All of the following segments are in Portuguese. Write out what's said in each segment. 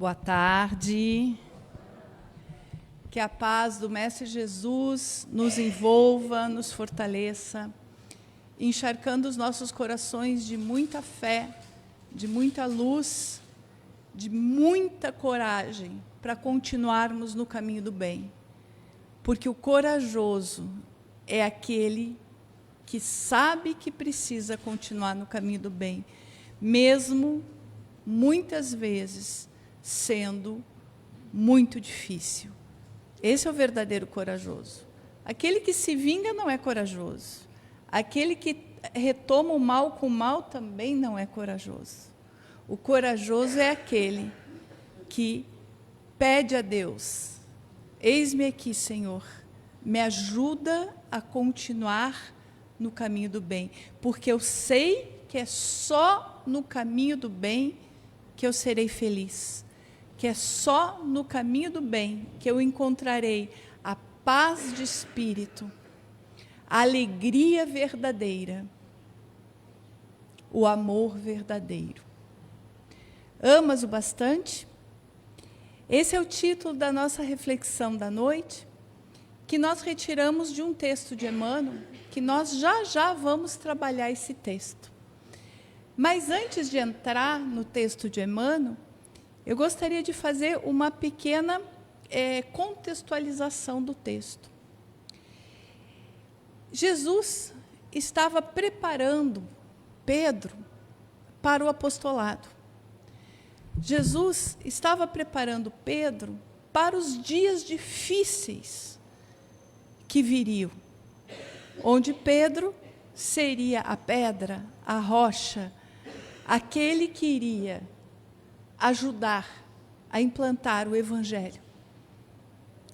Boa tarde. Que a paz do Mestre Jesus nos envolva, nos fortaleça, encharcando os nossos corações de muita fé, de muita luz, de muita coragem para continuarmos no caminho do bem. Porque o corajoso é aquele que sabe que precisa continuar no caminho do bem, mesmo muitas vezes sendo muito difícil. Esse é o verdadeiro corajoso. Aquele que se vinga não é corajoso. Aquele que retoma o mal com o mal também não é corajoso. O corajoso é aquele que pede a Deus: eis-me aqui, Senhor, me ajuda a continuar no caminho do bem, porque eu sei que é só no caminho do bem que eu serei feliz, que é só no caminho do bem que eu encontrarei a paz de espírito, a alegria verdadeira, o amor verdadeiro. Amas o bastante? Esse é o título da nossa reflexão da noite, que nós retiramos de um texto de Emmanuel, que nós já vamos trabalhar esse texto. Mas antes de entrar no texto de Emmanuel, eu gostaria de fazer uma pequena contextualização do texto. Jesus estava preparando Pedro para o apostolado. Jesus estava preparando Pedro para os dias difíceis que viriam, onde Pedro seria a pedra, a rocha, aquele que iria ajudar a implantar o Evangelho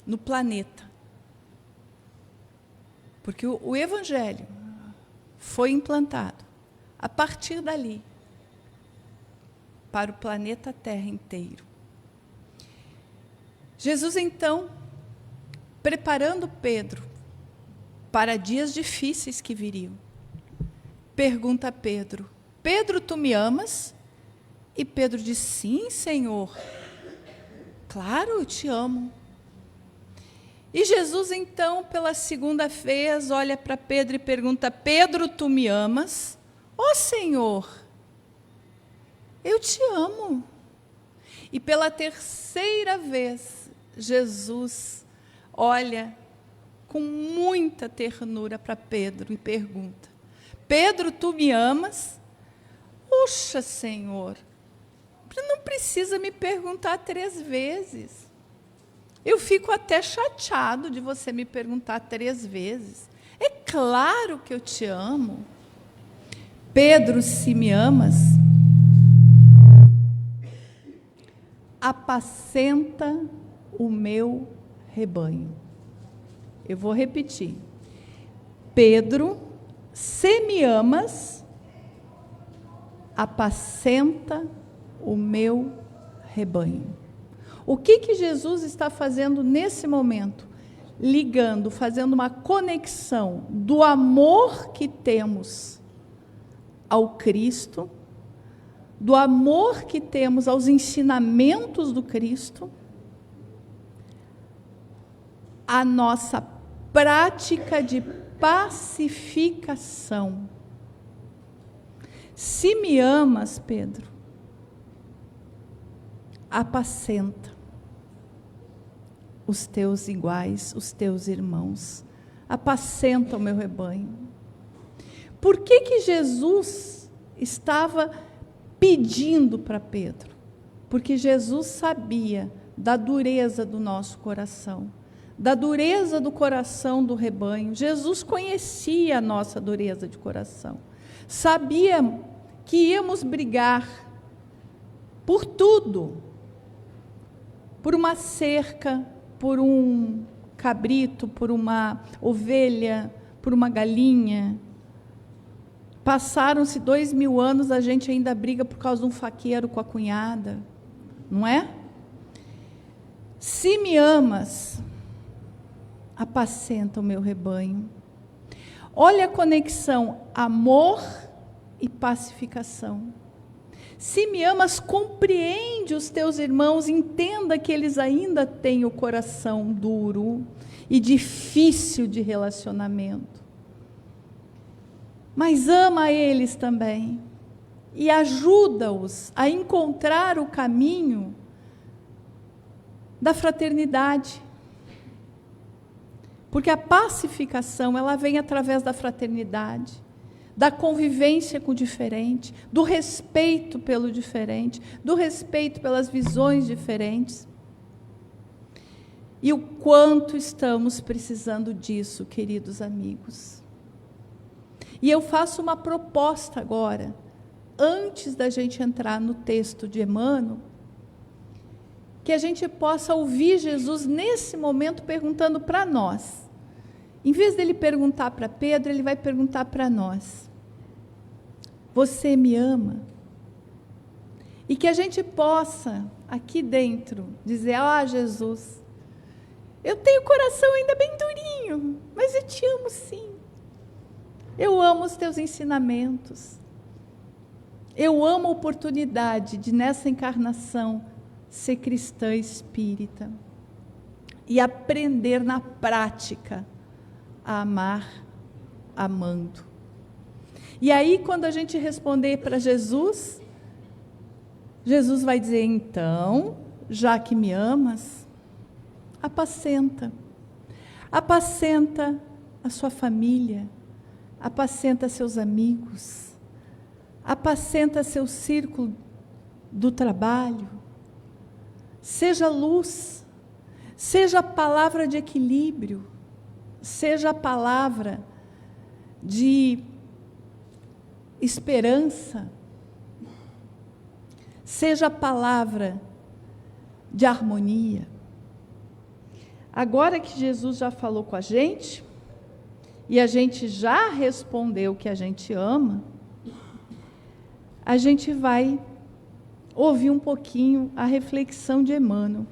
no planeta. Porque o Evangelho foi implantado a partir dali para o planeta Terra inteiro. Jesus, então, preparando Pedro para dias difíceis que viriam, pergunta a Pedro: Pedro, tu me amas? E Pedro diz: sim, Senhor, claro, eu te amo. E Jesus, então, pela segunda vez, olha para Pedro e pergunta: Pedro, tu me amas? Ó Senhor, eu te amo. E pela terceira vez, Jesus olha com muita ternura para Pedro e pergunta: Pedro, tu me amas? Puxa, Senhor, não precisa me perguntar 3 vezes. Eu fico até chateado de você me perguntar 3 vezes. É claro que eu te amo. Pedro, se me amas, apacenta o meu rebanho. Eu vou repetir. Pedro, se me amas, apacenta o meu rebanho. O que Jesus está fazendo nesse momento? Ligando, fazendo uma conexão do amor que temos ao Cristo, do amor que temos aos ensinamentos do Cristo, a nossa prática de pacificação. Se me amas, Pedro, apacenta os teus iguais, os teus irmãos, apacenta o meu rebanho. Por que Jesus estava pedindo para Pedro? Porque Jesus sabia da dureza do nosso coração, da dureza do coração do rebanho. Jesus conhecia a nossa dureza de coração, sabia que íamos brigar por tudo, por uma cerca, por um cabrito, por uma ovelha, por uma galinha. Passaram-se 2000 anos, a gente ainda briga por causa de um faqueiro com a cunhada, não é? Se me amas, apacenta o meu rebanho. Olha a conexão, amor e pacificação. Se me amas, compreende os teus irmãos, entenda que eles ainda têm o coração duro e difícil de relacionamento. Mas ama eles também e ajuda-os a encontrar o caminho da fraternidade. Porque a pacificação, ela vem através da fraternidade, da convivência com o diferente, do respeito pelo diferente, do respeito pelas visões diferentes. E o quanto estamos precisando disso, queridos amigos. E eu faço uma proposta agora, antes da gente entrar no texto de Emmanuel, que a gente possa ouvir Jesus nesse momento perguntando para nós. Em vez dele perguntar para Pedro, ele vai perguntar para nós: você me ama? E que a gente possa, aqui dentro, dizer: Jesus, eu tenho o coração ainda bem durinho, mas eu te amo sim. Eu amo os teus ensinamentos. Eu amo a oportunidade de, nessa encarnação, ser cristã espírita e aprender na prática a amar amando. E aí, quando a gente responder para Jesus, Jesus vai dizer: então, já que me amas, apacenta a sua família, apacenta seus amigos, apacenta seu círculo do trabalho, seja luz, seja a palavra de equilíbrio, seja a palavra de esperança, seja a palavra de harmonia. Agora que Jesus já falou com a gente, e a gente já respondeu que a gente ama, a gente vai ouvir um pouquinho a reflexão de Emmanuel.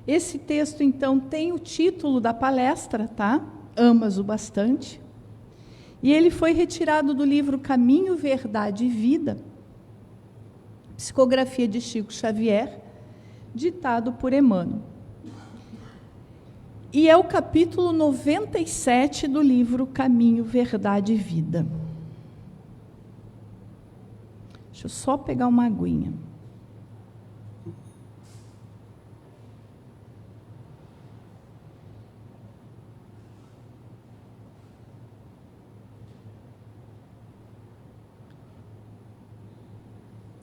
Esse texto, então, tem o título da palestra, tá? Amas o bastante. E ele foi retirado do livro Caminho, Verdade e Vida, psicografia de Chico Xavier, ditado por Emmanuel. E é o capítulo 97 do livro Caminho, Verdade e Vida. Deixa eu só pegar uma aguinha.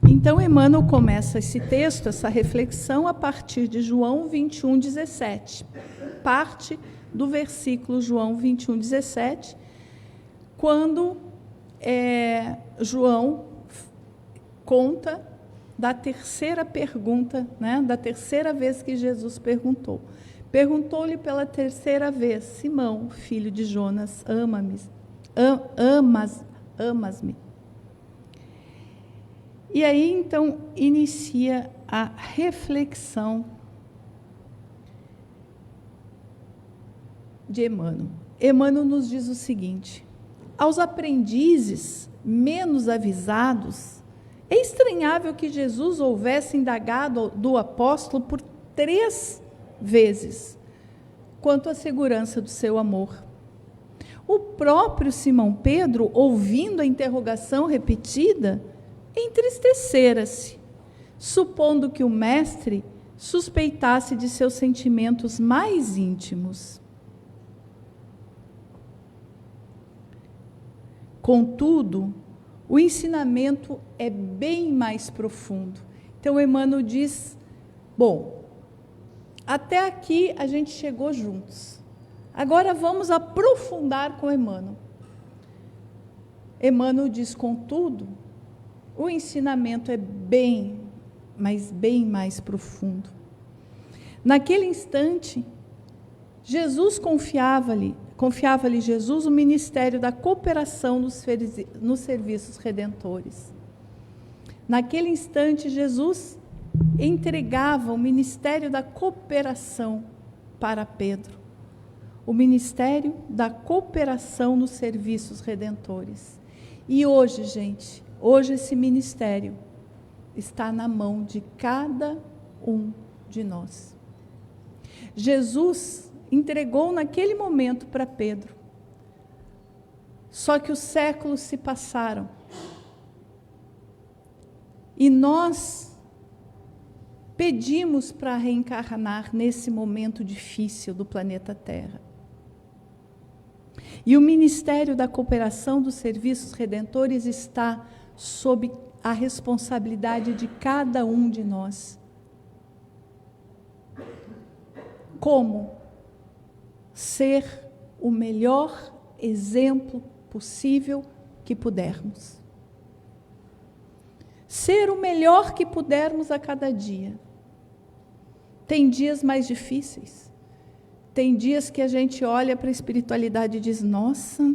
Então, Emmanuel começa esse texto, essa reflexão, a partir de João 21, 17. Parte do versículo João 21, 17, quando João conta da terceira pergunta, né, da terceira vez que Jesus perguntou. Perguntou-lhe pela terceira vez: Simão, filho de Jonas, amas-me? E aí, então, inicia a reflexão de Emmanuel. Emmanuel nos diz o seguinte: aos aprendizes menos avisados, é estranhável que Jesus houvesse indagado do apóstolo por 3 vezes quanto à segurança do seu amor. O próprio Simão Pedro, ouvindo a interrogação repetida, entristecera-se, supondo que o mestre suspeitasse de seus sentimentos mais íntimos. Contudo, o ensinamento é bem mais profundo. Então, Emmanuel diz: bom, até aqui a gente chegou juntos. Agora vamos aprofundar com Emmanuel. Emmanuel diz: contudo, o ensinamento é bem, mas bem mais profundo. Naquele instante, Jesus confiava-lhe Jesus o ministério da cooperação nos serviços redentores. Naquele instante, Jesus entregava o ministério da cooperação para Pedro. o ministério da cooperação nos serviços redentores. E hoje, gente, hoje esse ministério está na mão de cada um de nós. Jesus entregou naquele momento para Pedro. Só que os séculos se passaram. E nós pedimos para reencarnar nesse momento difícil do planeta Terra. E o Ministério da Cooperação dos Serviços Redentores está sob a responsabilidade de cada um de nós. Como ser o melhor exemplo possível que pudermos. Ser o melhor que pudermos a cada dia. Tem dias mais difíceis. Tem dias que a gente olha para a espiritualidade e diz, nossa,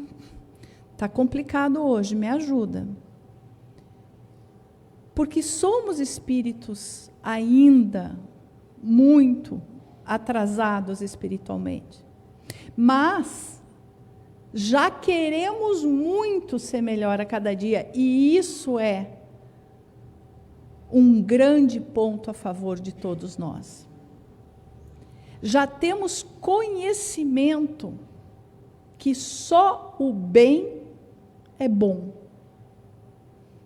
está complicado hoje, me ajuda. Porque somos espíritos ainda muito atrasados espiritualmente. Mas já queremos muito ser melhor a cada dia, e isso é um grande ponto a favor de todos nós. Já temos conhecimento que só o bem é bom.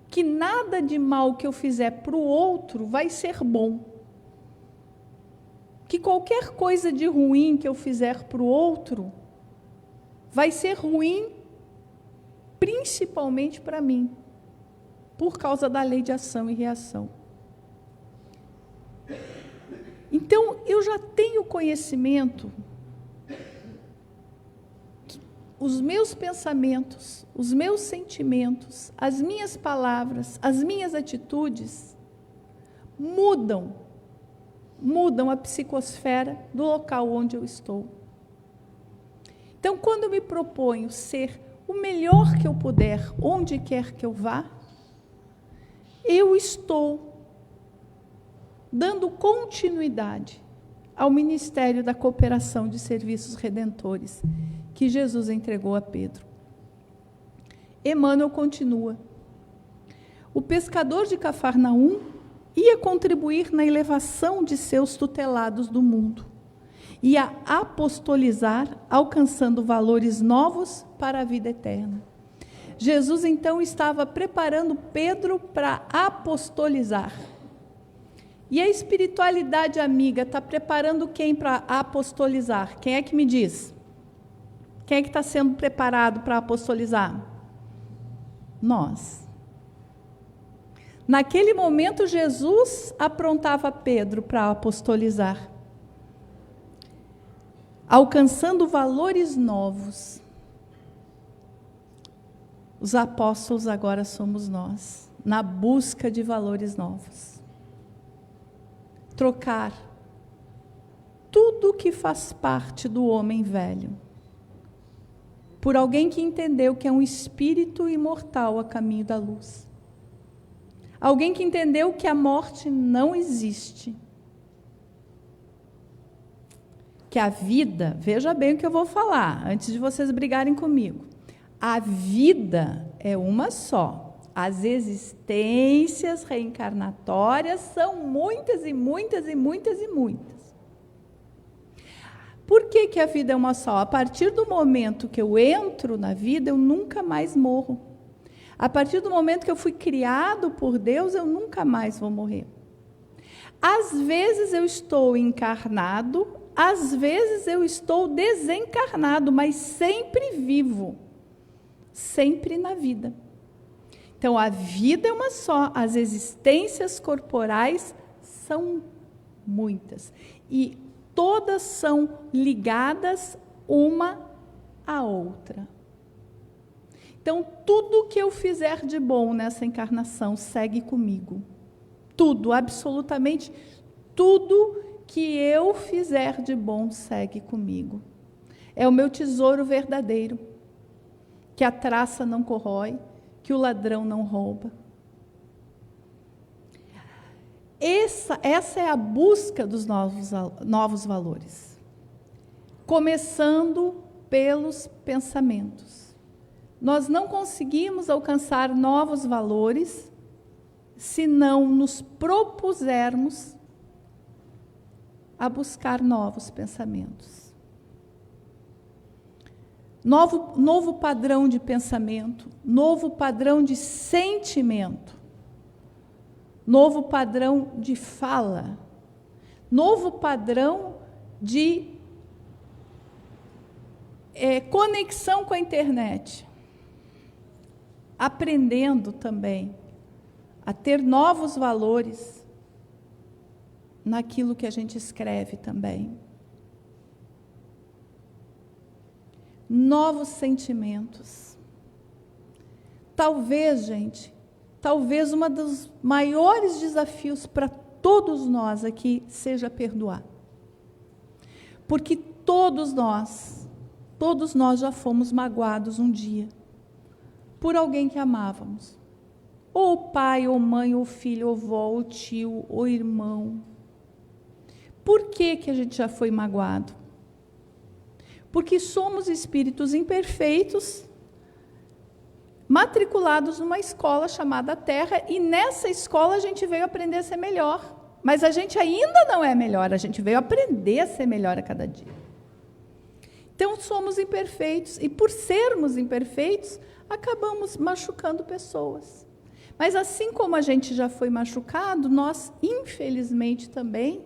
Que nada de mal que eu fizer para o outro vai ser bom. Que qualquer coisa de ruim que eu fizer para o outro vai ser ruim, principalmente para mim, por causa da lei de ação e reação. Então, eu já tenho conhecimento que os meus pensamentos, os meus sentimentos, as minhas palavras, as minhas atitudes mudam a psicosfera do local onde eu estou. Então, quando eu me proponho ser o melhor que eu puder, onde quer que eu vá, eu estou dando continuidade ao Ministério da Cooperação de Serviços Redentores, que Jesus entregou a Pedro. Emmanuel continua. O pescador de Cafarnaum ia contribuir na elevação de seus tutelados do mundo, ia apostolizar, alcançando valores novos para a vida eterna. Jesus, então, estava preparando Pedro para apostolizar. E a espiritualidade amiga está preparando quem para apostolizar? Quem é que me diz? Quem é que está sendo preparado para apostolizar? Nós. Naquele momento, Jesus aprontava Pedro para apostolizar, alcançando valores novos. Os apóstolos agora somos nós, na busca de valores novos. Trocar tudo que faz parte do homem velho por alguém que entendeu que é um espírito imortal a caminho da luz. Alguém que entendeu que a morte não existe. Que a vida, veja bem o que eu vou falar, antes de vocês brigarem comigo. A vida é uma só. As existências reencarnatórias são muitas e muitas e muitas e muitas. Por que a vida é uma só? A partir do momento que eu entro na vida, eu nunca mais morro. A partir do momento que eu fui criado por Deus, eu nunca mais vou morrer. Às vezes eu estou encarnado, às vezes eu estou desencarnado, mas sempre vivo, sempre na vida. Então, a vida é uma só, as existências corporais são muitas. E todas são ligadas uma à outra. Então, tudo que eu fizer de bom nessa encarnação segue comigo. Tudo, absolutamente tudo que eu fizer de bom segue comigo. É o meu tesouro verdadeiro, que a traça não corrói, que o ladrão não rouba. Essa é a busca dos novos valores. começando pelos pensamentos. Nós não conseguimos alcançar novos valores se não nos propusermos a buscar novos pensamentos. Novo padrão de pensamento, novo padrão de sentimento, novo padrão de fala, novo padrão de conexão com a internet. Aprendendo também a ter novos valores naquilo que a gente escreve também. Novos sentimentos. Talvez, gente, um dos maiores desafios para todos nós aqui seja perdoar. Porque todos nós já fomos magoados um dia por alguém que amávamos. Ou pai, ou mãe, ou filho, ou avó, ou tio, ou irmão. Por que a gente já foi magoado? Porque somos espíritos imperfeitos, matriculados numa escola chamada Terra, e nessa escola a gente veio aprender a ser melhor. Mas a gente ainda não é melhor, a gente veio aprender a ser melhor a cada dia. Então somos imperfeitos, e por sermos imperfeitos, acabamos machucando pessoas. Mas assim como a gente já foi machucado, nós, infelizmente, também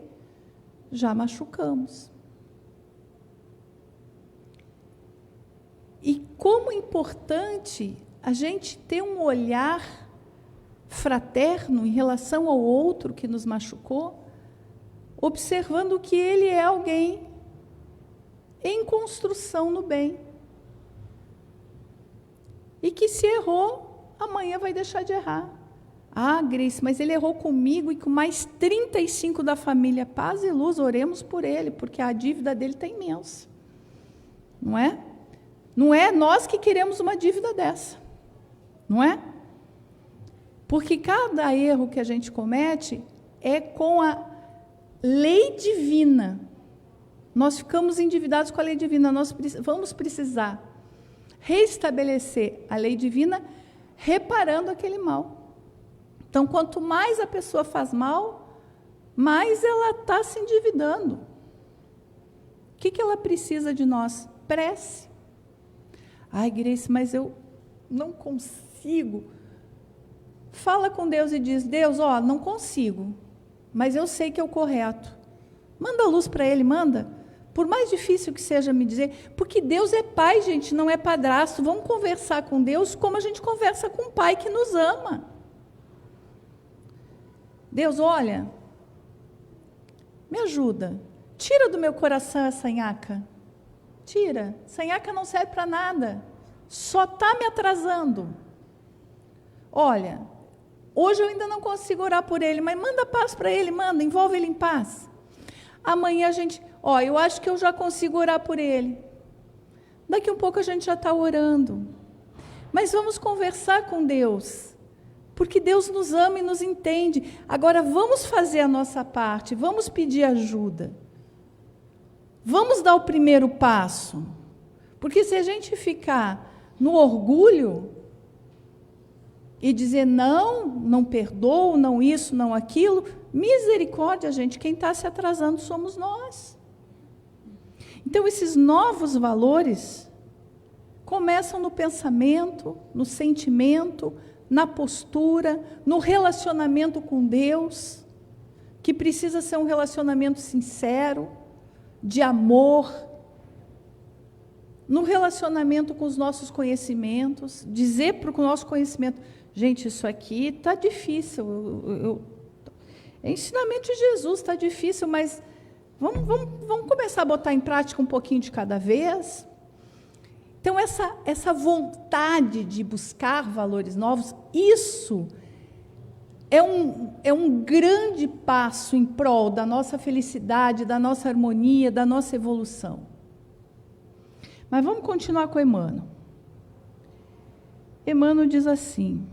já machucamos. E como é importante a gente ter um olhar fraterno em relação ao outro que nos machucou, observando que ele é alguém em construção no bem. E que se errou, amanhã vai deixar de errar. Ah, Grace, mas ele errou comigo e com mais 35 da família. Paz e luz, oremos por ele, porque a dívida dele está imensa. Não é? Não é nós que queremos uma dívida dessa. Não é? Porque cada erro que a gente comete é com a lei divina. Nós ficamos endividados com a lei divina. Nós vamos precisar restabelecer a lei divina reparando aquele mal. Então, quanto mais a pessoa faz mal, mais ela está se endividando. O que ela precisa de nós? Prece. Ai, Grace, mas eu não consigo. Fala com Deus e diz, Deus, não consigo, mas eu sei que é o correto. Manda luz para ele, manda. Por mais difícil que seja me dizer, porque Deus é pai, gente, não é padrasto. Vamos conversar com Deus como a gente conversa com um pai que nos ama. Deus, olha, me ajuda. Tira do meu coração essa nhaca. Tira. Essa nhaca não serve para nada. Só está me atrasando. Olha, hoje eu ainda não consigo orar por ele, mas manda paz para ele, manda, envolve ele em paz. Amanhã a gente, eu acho que eu já consigo orar por ele. Daqui um pouco a gente já está orando. Mas vamos conversar com Deus, porque Deus nos ama e nos entende. Agora vamos fazer a nossa parte, vamos pedir ajuda. Vamos dar o primeiro passo. Porque se a gente ficar no orgulho e dizer não perdoo, não isso, não aquilo, misericórdia, gente, quem está se atrasando somos nós. Então, esses novos valores começam no pensamento, no sentimento, na postura, no relacionamento com Deus, que precisa ser um relacionamento sincero, de amor, no relacionamento com os nossos conhecimentos, dizer para o nosso conhecimento, gente, isso aqui está difícil, é ensinamento de Jesus, está difícil, mas vamos começar a botar em prática um pouquinho de cada vez. Então, essa vontade de buscar valores novos, isso é um grande passo em prol da nossa felicidade, da nossa harmonia, da nossa evolução. Mas vamos continuar com Emmanuel. Emmanuel diz assim: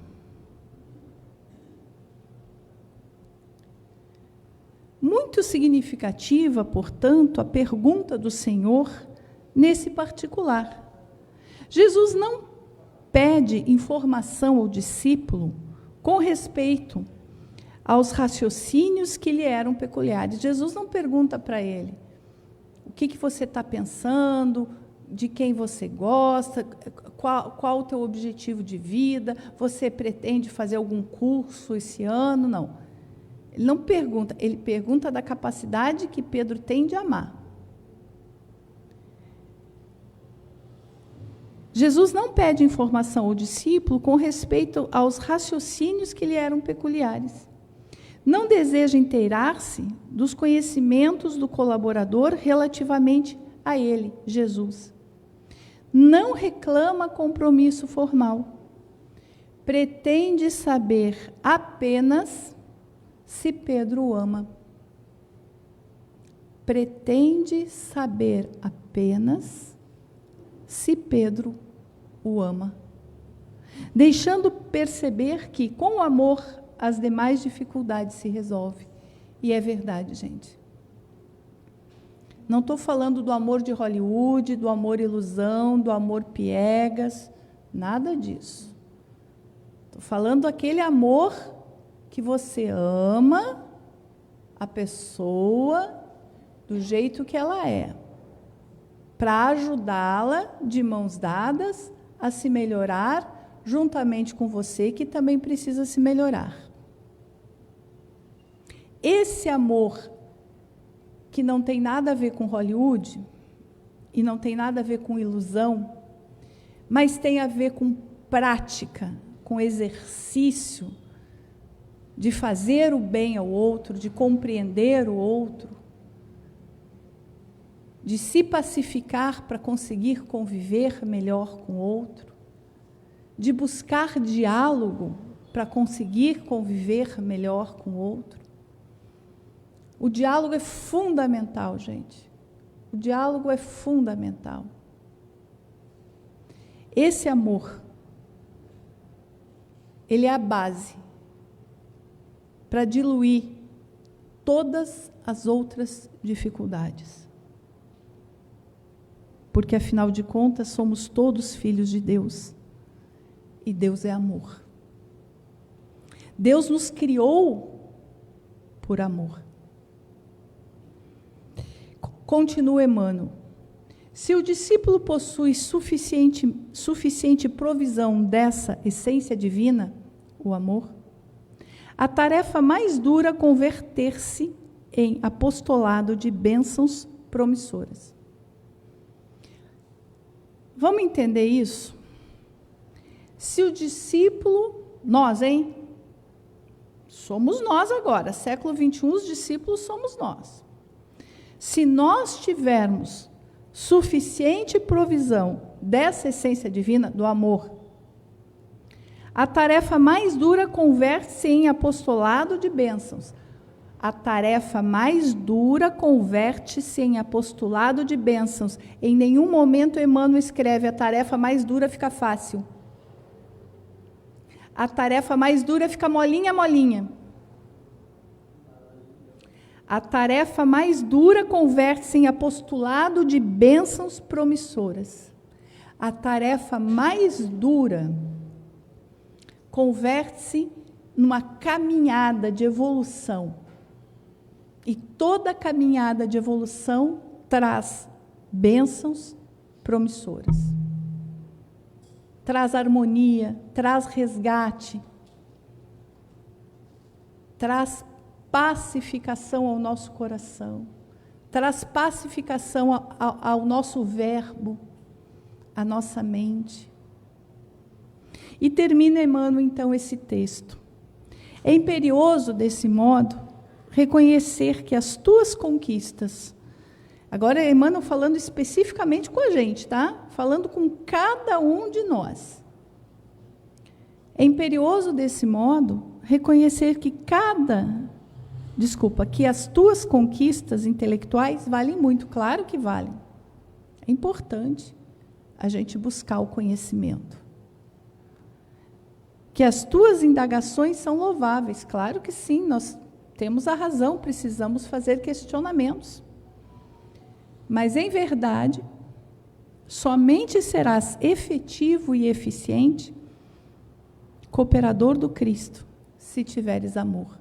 muito significativa, portanto, a pergunta do Senhor nesse particular. Jesus não pede informação ao discípulo com respeito aos raciocínios que lhe eram peculiares. Jesus não pergunta para ele o que você está pensando, de quem você gosta, qual o teu objetivo de vida, você pretende fazer algum curso esse ano? Não. Ele não pergunta, ele pergunta da capacidade que Pedro tem de amar. Jesus não pede informação ao discípulo com respeito aos raciocínios que lhe eram peculiares. Não deseja inteirar-se dos conhecimentos do colaborador relativamente a ele, Jesus. Não reclama compromisso formal. Pretende saber apenas se Pedro o ama. Pretende saber apenas se Pedro o ama. Deixando perceber que, com o amor, as demais dificuldades se resolvem. E é verdade, gente. Não estou falando do amor de Hollywood, do amor ilusão, do amor piegas, nada disso. Estou falando daquele amor que você ama a pessoa do jeito que ela é, para ajudá-la de mãos dadas a se melhorar juntamente com você, que também precisa se melhorar. Esse amor que não tem nada a ver com Hollywood e não tem nada a ver com ilusão, mas tem a ver com prática, com exercício de fazer o bem ao outro, de compreender o outro, de se pacificar para conseguir conviver melhor com o outro, de buscar diálogo para conseguir conviver melhor com o outro. O diálogo é fundamental, gente. O diálogo é fundamental. Esse amor, ele é a base para diluir todas as outras dificuldades. Porque, afinal de contas, somos todos filhos de Deus. E Deus é amor. Deus nos criou por amor. Continua Emmanuel. Se o discípulo possui suficiente provisão dessa essência divina, o amor, a tarefa mais dura é converter-se em apostolado de bênçãos promissoras. Vamos entender isso? Se o discípulo, nós, somos nós agora, século 21, os discípulos somos nós. Se nós tivermos suficiente provisão dessa essência divina, do amor, a tarefa mais dura converte-se em apostolado de bênçãos. A tarefa mais dura converte-se em apostolado de bênçãos. Em nenhum momento Emmanuel escreve: a tarefa mais dura fica fácil. A tarefa mais dura fica molinha, molinha. A tarefa mais dura converte-se em apostolado de bênçãos promissoras. A tarefa mais dura converte-se numa caminhada de evolução. E toda caminhada de evolução traz bênçãos promissoras. Traz harmonia, traz resgate, traz pacificação ao nosso coração, traz pacificação ao nosso verbo, à nossa mente. E termina Emmanuel, então, esse texto. É imperioso, desse modo, reconhecer que as tuas conquistas, agora Emmanuel falando especificamente com a gente, tá? Falando com cada um de nós. É imperioso, desse modo, reconhecer que que as tuas conquistas intelectuais valem muito, claro que valem. É importante a gente buscar o conhecimento. Que as tuas indagações são louváveis, claro que sim, nós temos a razão, precisamos fazer questionamentos. Mas, em verdade, somente serás efetivo e eficiente, cooperador do Cristo, se tiveres amor.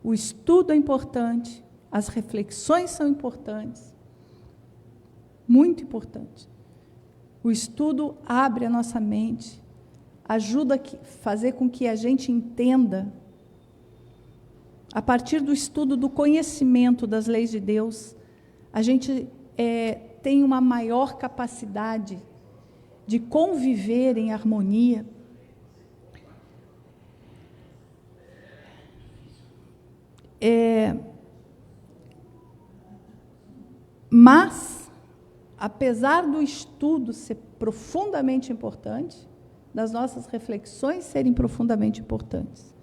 O estudo é importante, as reflexões são importantes, muito importante. O estudo abre a nossa mente, ajuda a fazer com que a gente entenda, a partir do estudo, do conhecimento das leis de Deus, a gente tem uma maior capacidade de conviver em harmonia. Mas, apesar do estudo ser profundamente importante, das nossas reflexões serem profundamente importantes,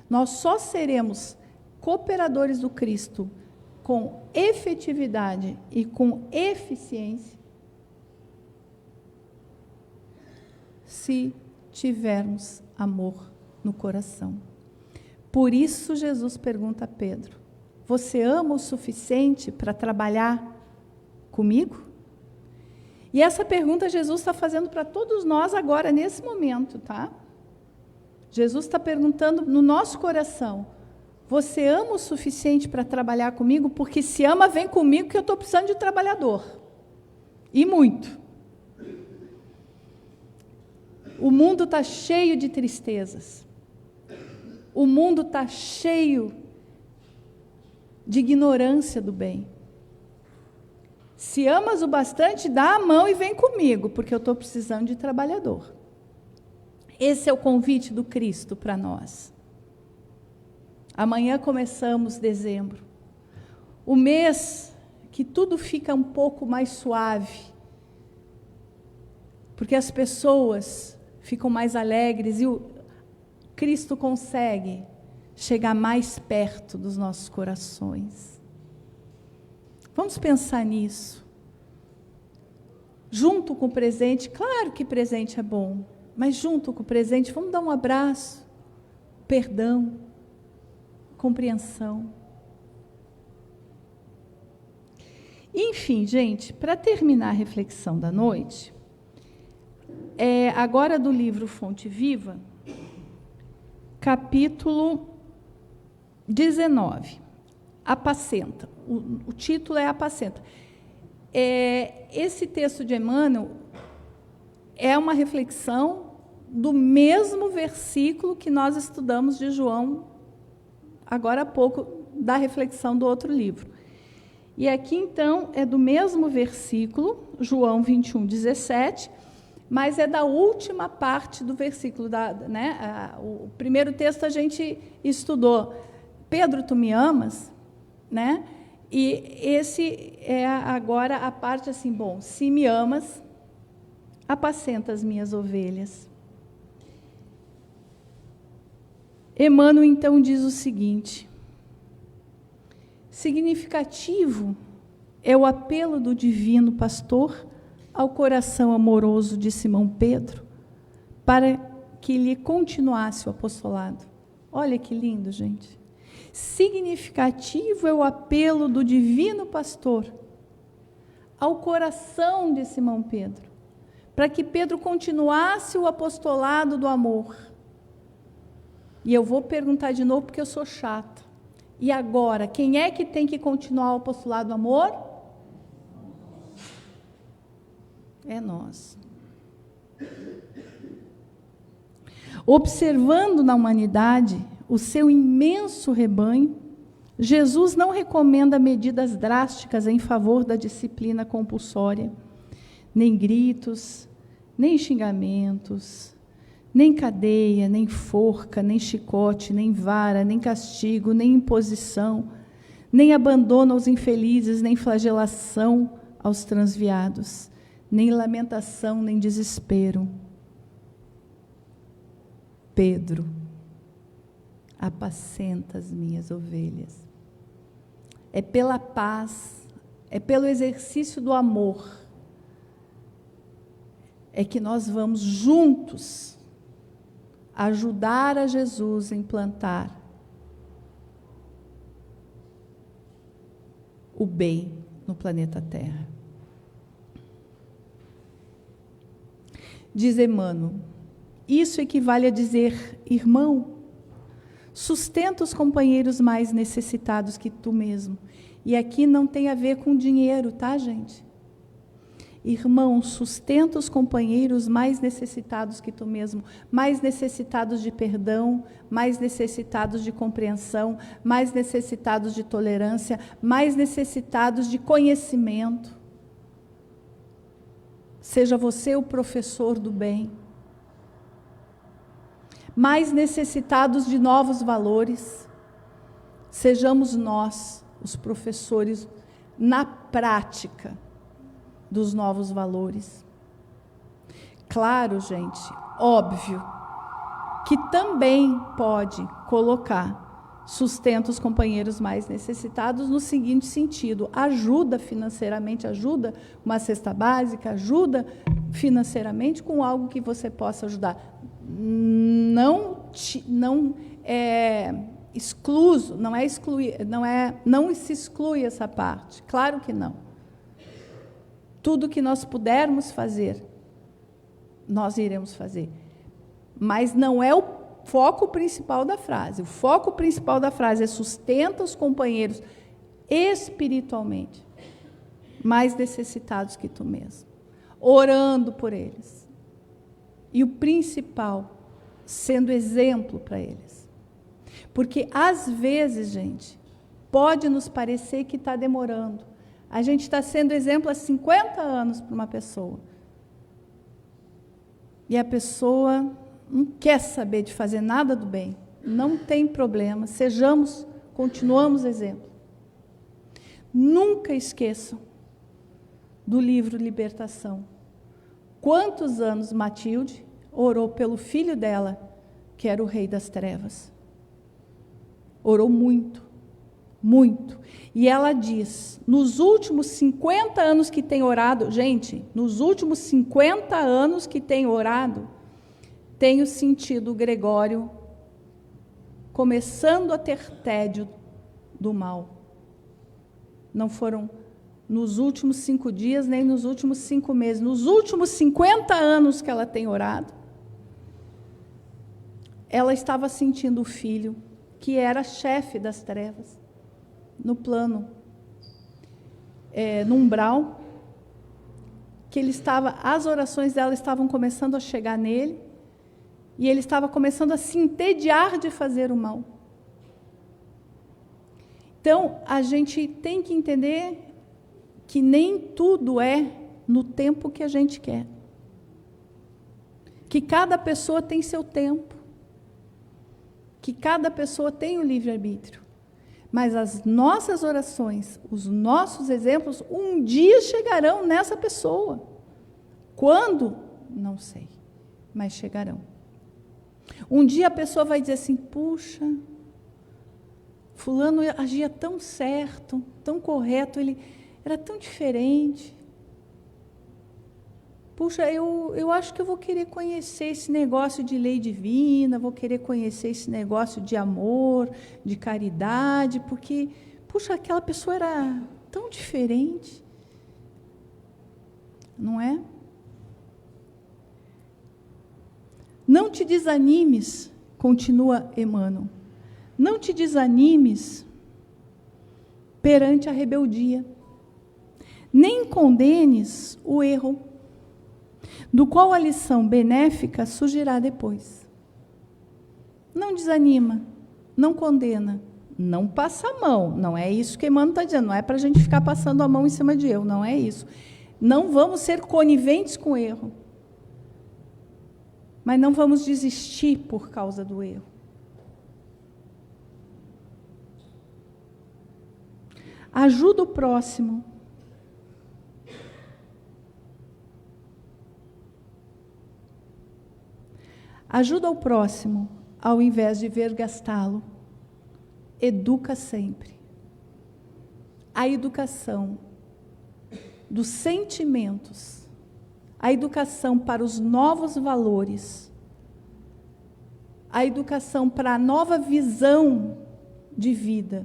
nós só seremos cooperadores do Cristo com efetividade e com eficiência se tivermos amor no coração. Por isso Jesus pergunta a Pedro: você ama o suficiente para trabalhar comigo? E essa pergunta Jesus está fazendo para todos nós agora, nesse momento, tá? Jesus está perguntando no nosso coração: você ama o suficiente para trabalhar comigo? Porque se ama, vem comigo, que eu estou precisando de trabalhador. E muito. O mundo está cheio de tristezas. O mundo está cheio de ignorância do bem. Se amas o bastante, dá a mão e vem comigo, porque eu estou precisando de trabalhador. Esse é o convite do Cristo para nós. Amanhã começamos dezembro. O mês que tudo fica um pouco mais suave, porque as pessoas ficam mais alegres e o Cristo consegue chegar mais perto dos nossos corações. Vamos pensar nisso. Junto com o presente, claro que presente é bom, mas junto com o presente, vamos dar um abraço, perdão, compreensão. Enfim, gente, para terminar a reflexão da noite, agora do livro Fonte Viva, capítulo 19, Apacenta. O título é Apacenta. Esse texto de Emmanuel é uma reflexão do mesmo versículo que nós estudamos de João, agora há pouco, da reflexão do outro livro. E aqui, então, é do mesmo versículo, João 21, 17, mas é da última parte do versículo. O primeiro texto a gente estudou, Pedro, tu me amas? Né? E esse é agora a parte assim, bom, se me amas, apacenta as minhas ovelhas. Emmanuel, então, diz o seguinte: significativo é o apelo do divino pastor ao coração amoroso de Simão Pedro, para que lhe continuasse o apostolado. Olha que lindo, gente. Significativo é o apelo do divino pastor ao coração de Simão Pedro, para que Pedro continuasse o apostolado do amor. E eu vou perguntar de novo, porque eu sou chata. E agora, quem é que tem que continuar o apostolado do amor? É nós. Observando na humanidade o seu imenso rebanho, Jesus não recomenda medidas drásticas em favor da disciplina compulsória, nem gritos, nem xingamentos, nem cadeia, nem forca, nem chicote, nem vara, nem castigo, nem imposição, nem abandono aos infelizes, nem flagelação aos transviados, nem lamentação, nem desespero. Pedro, apacenta as minhas ovelhas. É pela paz, é pelo exercício do amor, é que nós vamos juntos ajudar a Jesus a implantar o bem no planeta Terra. Diz Emmanuel, isso equivale a dizer, irmão, sustenta os companheiros mais necessitados que tu mesmo. E aqui não tem a ver com dinheiro, tá, gente? Irmão, sustenta os companheiros mais necessitados que tu mesmo, mais necessitados de perdão, mais necessitados de compreensão, mais necessitados de tolerância, mais necessitados de conhecimento. Seja você o professor do bem. Mais necessitados de novos valores. Sejamos nós os professores na prática dos novos valores. Claro, gente, óbvio, que também pode colocar sustenta os companheiros mais necessitados no seguinte sentido, ajuda financeiramente, ajuda uma cesta básica, ajuda financeiramente com algo que você possa ajudar. Não é excluso, não é excluir, não se exclui essa parte, claro que não. Tudo que nós pudermos fazer, nós iremos fazer. Mas não é o foco principal da frase. O foco principal da frase é sustenta os companheiros espiritualmente mais necessitados que tu mesmo, orando por eles. E o principal, sendo exemplo para eles. Porque, às vezes, gente, pode nos parecer que está demorando. A gente está sendo exemplo há 50 anos para uma pessoa. E a pessoa não quer saber de fazer nada do bem. Não tem problema. Continuamos exemplo. Nunca esqueçam do livro Libertação. Quantos anos Matilde orou pelo filho dela, que era o rei das trevas. Orou muito. Muito. E ela diz, nos últimos 50 anos que tem orado, gente, nos últimos 50 anos que tem orado, tenho sentido o Gregório começando a ter tédio do mal. Não foram nos últimos 5 dias, nem nos últimos 5 meses. Nos últimos 50 anos que ela tem orado, ela estava sentindo o filho, que era chefe das trevas, no plano, no umbral, que ele estava, as orações dela estavam começando a chegar nele, e ele estava começando a se entediar de fazer o mal. Então, a gente tem que entender que nem tudo é no tempo que a gente quer. Que cada pessoa tem seu tempo. Que cada pessoa tem o livre-arbítrio. Mas as nossas orações, os nossos exemplos, um dia chegarão nessa pessoa. Quando? Não sei, mas chegarão. Um dia a pessoa vai dizer assim, puxa, fulano agia tão certo, tão correto, ele era tão diferente. Puxa, eu acho que eu vou querer conhecer esse negócio de lei divina, vou querer conhecer esse negócio de amor, de caridade, porque, puxa, aquela pessoa era tão diferente. Não é? Não te desanimes, continua Emmanuel, não te desanimes perante a rebeldia, nem condenes o erro, do qual a lição benéfica surgirá depois. Não desanima, não condena, não passa a mão, não é isso que Emmanuel está dizendo, não é para a gente ficar passando a mão em cima de erro, não é isso. Não vamos ser coniventes com o erro, mas não vamos desistir por causa do erro. Ajuda o próximo. Ajuda o próximo, ao invés de vergastá-lo. Educa sempre. A educação dos sentimentos, a educação para os novos valores, a educação para a nova visão de vida,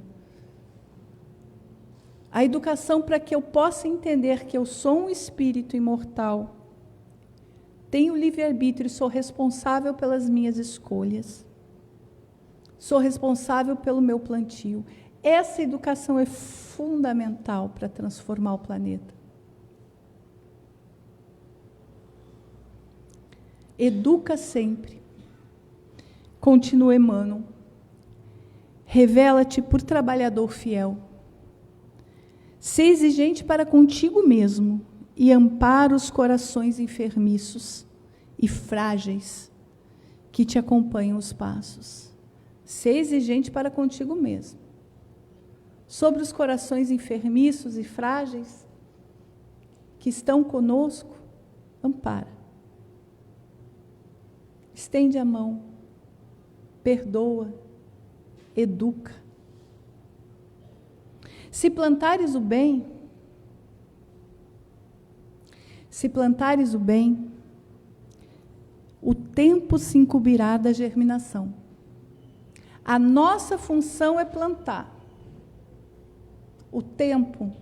a educação para que eu possa entender que eu sou um espírito imortal, tenho livre-arbítrio e sou responsável pelas minhas escolhas. Sou responsável pelo meu plantio. Essa educação é fundamental para transformar o planeta. Educa sempre. Continua Emmanuel. Revela-te por trabalhador fiel. Sê exigente para contigo mesmo e ampara os corações enfermiços e frágeis que te acompanham os passos. Sê exigente para contigo mesmo. Sobre os corações enfermiços e frágeis que estão conosco, ampara. Estende a mão, perdoa, educa. Se plantares o bem, o tempo se incumbirá da germinação. A nossa função é plantar. O tempo,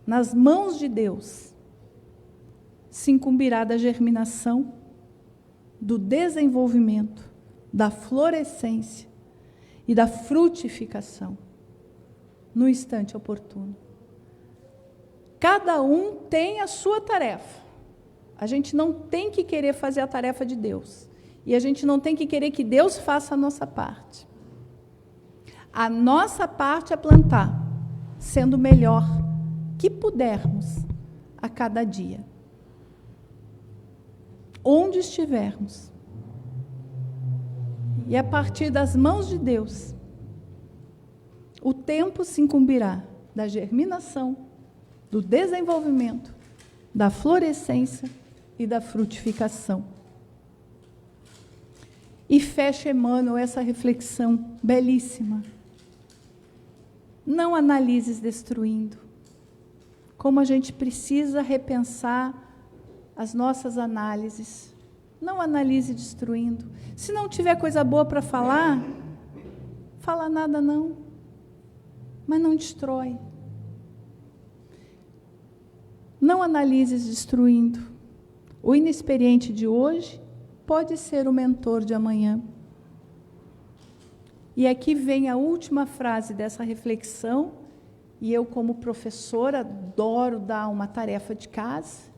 nas mãos de Deus, se incumbirá da germinação, do desenvolvimento, da florescência e da frutificação, no instante oportuno. Cada um tem a sua tarefa. A gente não tem que querer fazer a tarefa de Deus. E a gente não tem que querer que Deus faça a nossa parte. A nossa parte é plantar, sendo o melhor que pudermos a cada dia. Onde estivermos. E a partir das mãos de Deus, o tempo se incumbirá da germinação, do desenvolvimento, da florescência e da frutificação. E fecha Emmanuel essa reflexão belíssima. Não analises destruindo. Como a gente precisa repensar as nossas análises. Não analise destruindo. Se não tiver coisa boa para falar, fala nada não. Mas não destrói. Não analises destruindo. O inexperiente de hoje pode ser o mentor de amanhã. E aqui vem a última frase dessa reflexão, e eu, como professora, adoro dar uma tarefa de casa.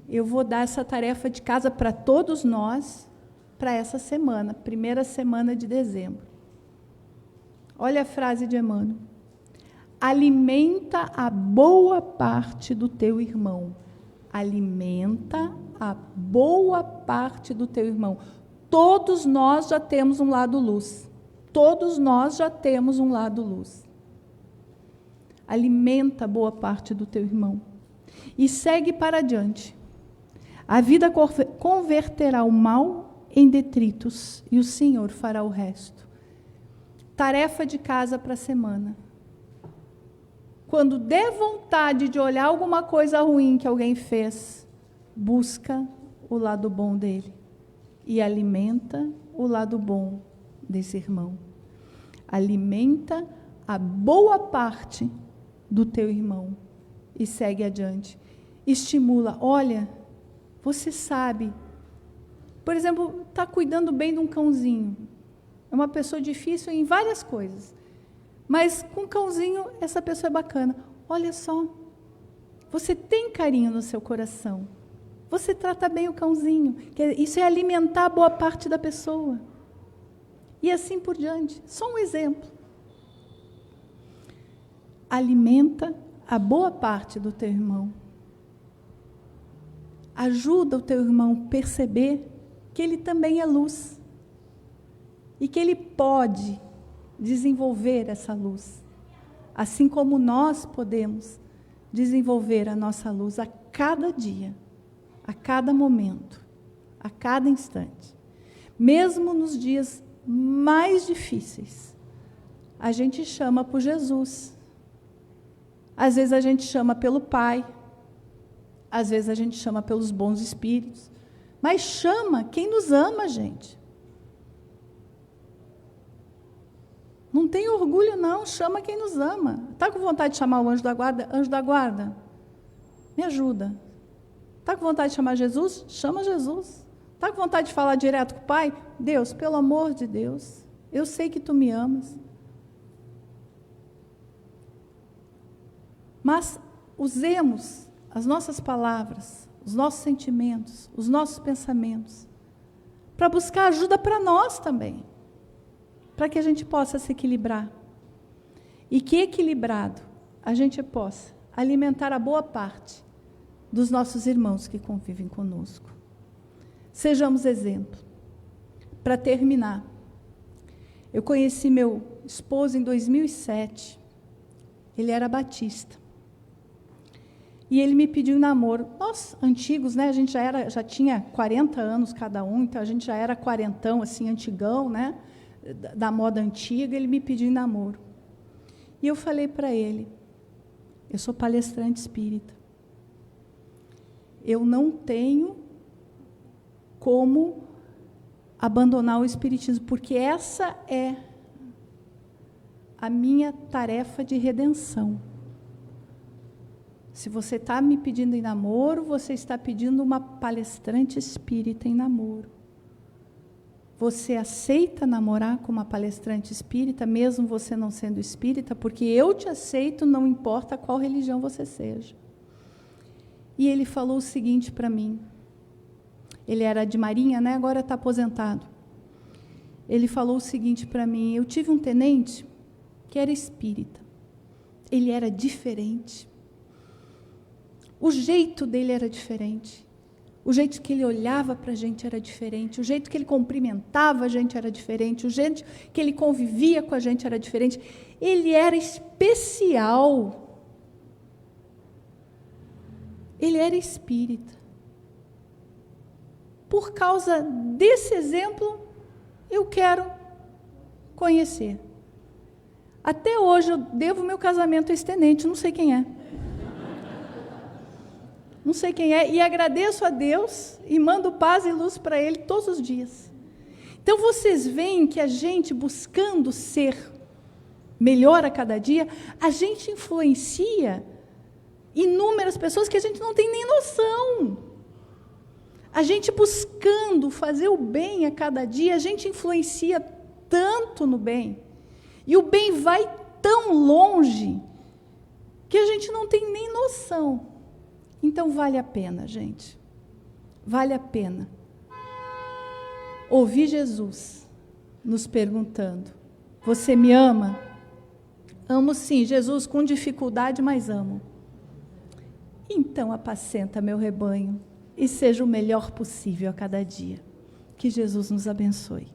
Eu vou dar essa tarefa de casa para todos nós, para essa semana, primeira semana de dezembro. Olha a frase de Emmanuel. Alimenta a boa parte do teu irmão. Alimenta a boa parte do teu irmão. Todos nós já temos um lado luz. Todos nós já temos um lado luz. Alimenta a boa parte do teu irmão. E segue para adiante. A vida converterá o mal em detritos e o Senhor fará o resto. Tarefa de casa para a semana. Quando der vontade de olhar alguma coisa ruim que alguém fez, busca o lado bom dele e alimenta o lado bom desse irmão. Alimenta a boa parte do teu irmão e segue adiante. Estimula, olha, você sabe, por exemplo, está cuidando bem de um cãozinho. É uma pessoa difícil em várias coisas. Mas com o cãozinho, essa pessoa é bacana. Olha só, você tem carinho no seu coração. Você trata bem o cãozinho. Isso é alimentar a boa parte da pessoa. E assim por diante. Só um exemplo. Alimenta a boa parte do teu irmão. Ajuda o teu irmão a perceber que ele também é luz. E que ele pode desenvolver essa luz. Assim como nós podemos desenvolver a nossa luz a cada dia, a cada momento, a cada instante. Mesmo nos dias mais difíceis, a gente chama por Jesus. Às vezes a gente chama pelo Pai, às vezes a gente chama pelos bons espíritos, mas chama quem nos ama, gente. Não tem orgulho, não. Chama quem nos ama. Está com vontade de chamar o anjo da guarda? Anjo da guarda, me ajuda. Está com vontade de chamar Jesus? Chama Jesus. Está com vontade de falar direto com o Pai? Deus, pelo amor de Deus, eu sei que Tu me amas. Mas usemos as nossas palavras, os nossos sentimentos, os nossos pensamentos, para buscar ajuda para nós também, para que a gente possa se equilibrar. E que equilibrado a gente possa alimentar a boa parte dos nossos irmãos que convivem conosco. Sejamos exemplo. Para terminar, eu conheci meu esposo em 2007. Ele era batista. E ele me pediu em namoro. Nós, antigos, né? A gente já tinha 40 anos cada um, então a gente já era quarentão, assim, antigão, né? Da moda antiga. Ele me pediu em namoro. E eu falei para ele, eu sou palestrante espírita. Eu não tenho como abandonar o espiritismo, porque essa é a minha tarefa de redenção. Se você está me pedindo em namoro, você está pedindo uma palestrante espírita em namoro. Você aceita namorar com uma palestrante espírita, mesmo você não sendo espírita? Porque eu te aceito, não importa qual religião você seja. E ele falou o seguinte para mim. Ele era de Marinha, né? Agora está aposentado. Ele falou o seguinte para mim: eu tive um tenente que era espírita. Ele era diferente. O jeito dele era diferente. O jeito que ele olhava para a gente era diferente. O jeito que ele cumprimentava a gente era diferente. O jeito que ele convivia com a gente era diferente. Ele era especial. Ele era espírita. Por causa desse exemplo, eu quero conhecer. Até hoje eu devo meu casamento a esse tenente, não sei quem é. Não sei quem é, e agradeço a Deus e mando paz e luz para Ele todos os dias. Então, vocês veem que a gente, buscando ser melhor a cada dia, a gente influencia inúmeras pessoas que a gente não tem nem noção. A gente buscando fazer o bem a cada dia, a gente influencia tanto no bem, e o bem vai tão longe, que a gente não tem nem noção. Então, vale a pena, gente. Vale a pena ouvir Jesus nos perguntando: você me ama? Amo sim, Jesus, com dificuldade, mas amo. Então, apacenta meu rebanho e seja o melhor possível a cada dia. Que Jesus nos abençoe.